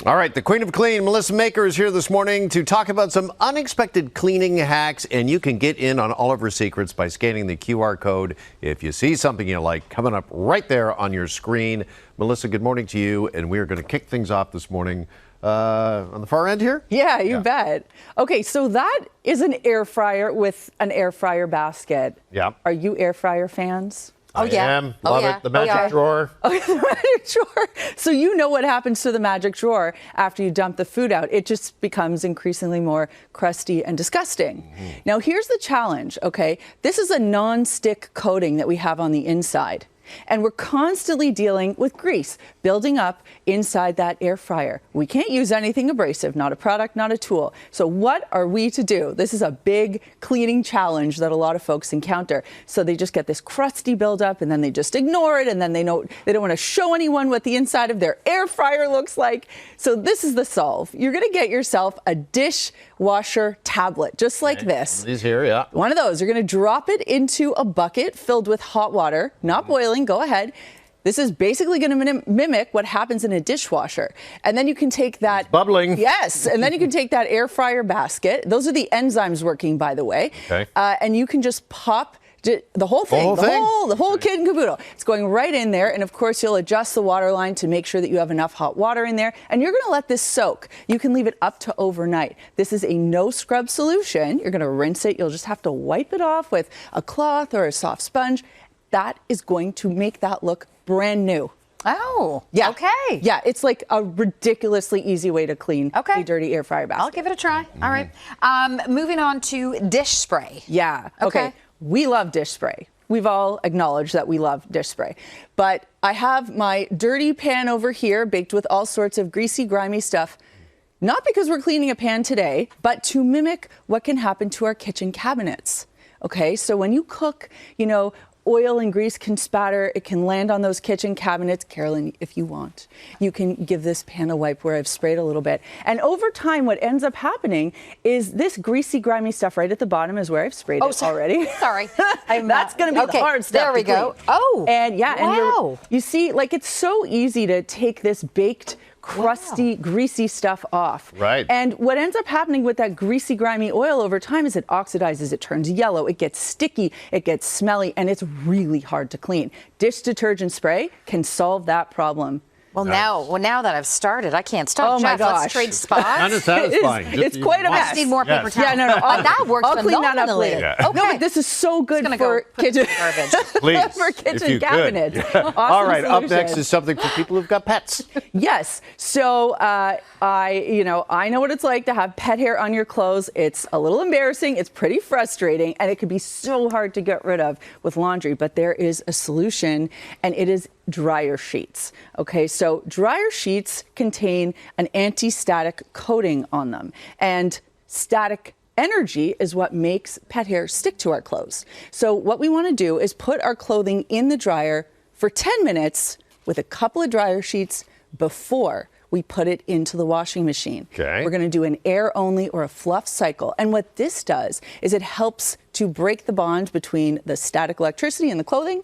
All right, the Queen of Clean, Melissa Maker, is here this morning to talk about some unexpected cleaning hacks, and you can get in on all of her secrets by scanning the QR code if you see something you like coming up right there on your screen. Melissa, good morning to you, and we are going to kick things off this morning on the far end here. Yeah, you bet. Okay, so that is an air fryer with an air fryer basket. Yeah. Are you air fryer fans? I am. Love it. The magic drawer. Okay, the magic drawer. So you know what happens to the magic drawer after you dump the food out. It just becomes increasingly more crusty and disgusting. Now, here's the challenge, okay? This is a non-stick coating that we have on the inside. And we're constantly dealing with grease building up inside that air fryer. We can't use anything abrasive, not a product, not a tool. So what are we to do? This is a big cleaning challenge that a lot of folks encounter. So they just get this crusty buildup and then they just ignore it, and then they don't want to show anyone what the inside of their air fryer looks like. So this is the solve. You're going to get yourself a dishwasher tablet, just like this. These here, yeah. One of those. You're going to drop it into a bucket filled with hot water, not boiling. Go ahead. This is basically going to mimic what happens in a dishwasher. And then you can take that. It's bubbling. Yes. And then you can take that air fryer basket. Those are the enzymes working, by the way. Okay. And you can just pop the whole thing, the whole kid and caboodle. It's going right in there. And of course, you'll adjust the water line to make sure that you have enough hot water in there. And you're going to let this soak. You can leave it up to overnight. This is a no scrub solution. You're going to rinse it. You'll just have to wipe it off with a cloth or a soft sponge. That is going to make that look brand new. Oh, yeah. Okay. Yeah, it's like a ridiculously easy way to clean a dirty air fryer basket. I'll give it a try. All right. Moving on to dish spray. Yeah. Okay. We love dish spray. We've all acknowledged that we love dish spray. But I have my dirty pan over here baked with all sorts of greasy, grimy stuff. Not because we're cleaning a pan today, but to mimic what can happen to our kitchen cabinets. Okay, so when you cook, oil and grease can spatter. It can land on those kitchen cabinets. Carolyn, if you want, you can give this pan a wipe where I've sprayed a little bit. And over time, what ends up happening is this greasy, grimy stuff right at the bottom is where I've sprayed it already. Sorry. That's going to be the hard stuff. There we go. Oh. And yeah, wow. And you see, like, it's so easy to take this baked, crusty, greasy stuff off. Right. And what ends up happening with that greasy, grimy oil over time is it oxidizes, it turns yellow, it gets sticky, it gets smelly, and it's really hard to clean. Dish detergent spray can solve that problem. Well, now that I've started, I can't stop. Oh my Jeff, gosh. let's trade spots. Kind of satisfying. It's quite a mess. I just need more paper towels. Yeah, no. That works I'll clean that up phenomenally. later. Yeah. Okay. No, but this is so good for kitchen garbage. Please, for kitchen if you cabinets. could. Awesome All right, up solution. next is something for people who've got pets. Yes. So I know what it's like to have pet hair on your clothes. It's a little embarrassing. It's pretty frustrating, and it can be so hard to get rid of with laundry. But there is a solution, and it is dryer sheets. Okay, so dryer sheets contain an anti-static coating on them, and static energy is what makes pet hair stick to our clothes. So what we want to do is put our clothing in the dryer for 10 minutes with a couple of dryer sheets before we put it into the washing machine. Okay. We're going to do an air only or a fluff cycle. And what this does is it helps to break the bond between the static electricity and the clothing.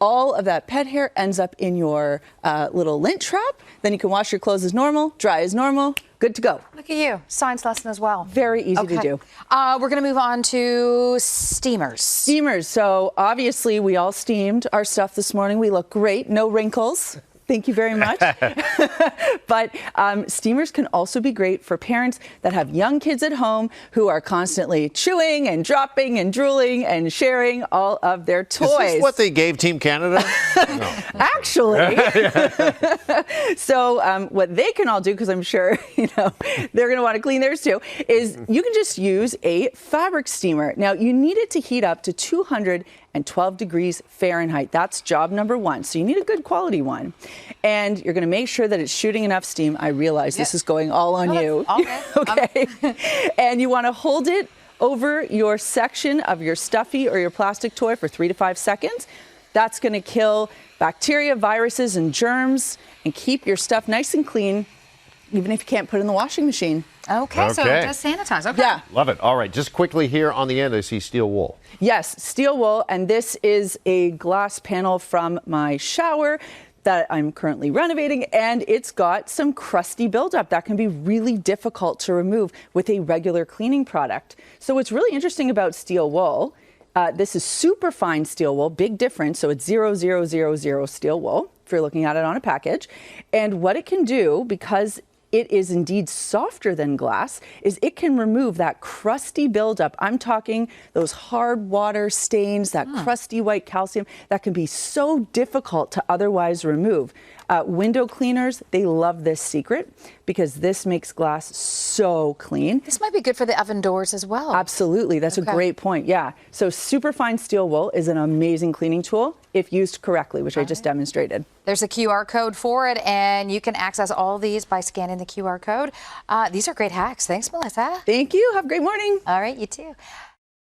All of that pet hair ends up in your little lint trap. Then you can wash your clothes as normal, dry as normal, good to go. Look at you. Science lesson as well. Very easy to do. We're going to move on to steamers. Steamers. So obviously we all steamed our stuff this morning. We look great. No wrinkles. Thank you very much. But steamers can also be great for parents that have young kids at home who are constantly chewing and dropping and drooling and sharing all of their toys. Is this what they gave Team Canada? No. Actually. So what they can all do, because I'm sure they're going to want to clean theirs too, is you can just use a fabric steamer. Now, you need it to heat up to 212 degrees Fahrenheit. That's job number one. So you need a good quality one. And you're going to make sure that it's shooting enough steam. I realize this is going all on you. Okay. And you want to hold it over your section of your stuffy or your plastic toy for 3 to 5 seconds. That's going to kill bacteria, viruses, and germs and keep your stuff nice and clean, even if you can't put it in the washing machine. Okay, so it does sanitize. Okay. Yeah. Love it. All right, just quickly here on the end, I see steel wool. Yes, steel wool, and this is a glass panel from my shower. that I'm currently renovating, and it's got some crusty buildup that can be really difficult to remove with a regular cleaning product. So what's really interesting about steel wool, this is super fine steel wool, big difference. So it's 0000 steel wool if you're looking at it on a package. And what it can do, because it is indeed softer than glass, is it can remove that crusty buildup. I'm talking those hard water stains, that crusty white calcium that can be so difficult to otherwise remove. Window cleaners, they love this secret because this makes glass so clean. This might be good for the oven doors as well. Absolutely. That's a great point. Yeah. So superfine steel wool is an amazing cleaning tool if used correctly, which I just demonstrated. There's a QR code for it, and you can access all these by scanning the QR code. These are great hacks. Thanks, Melissa. Thank you. Have a great morning. All right, you too.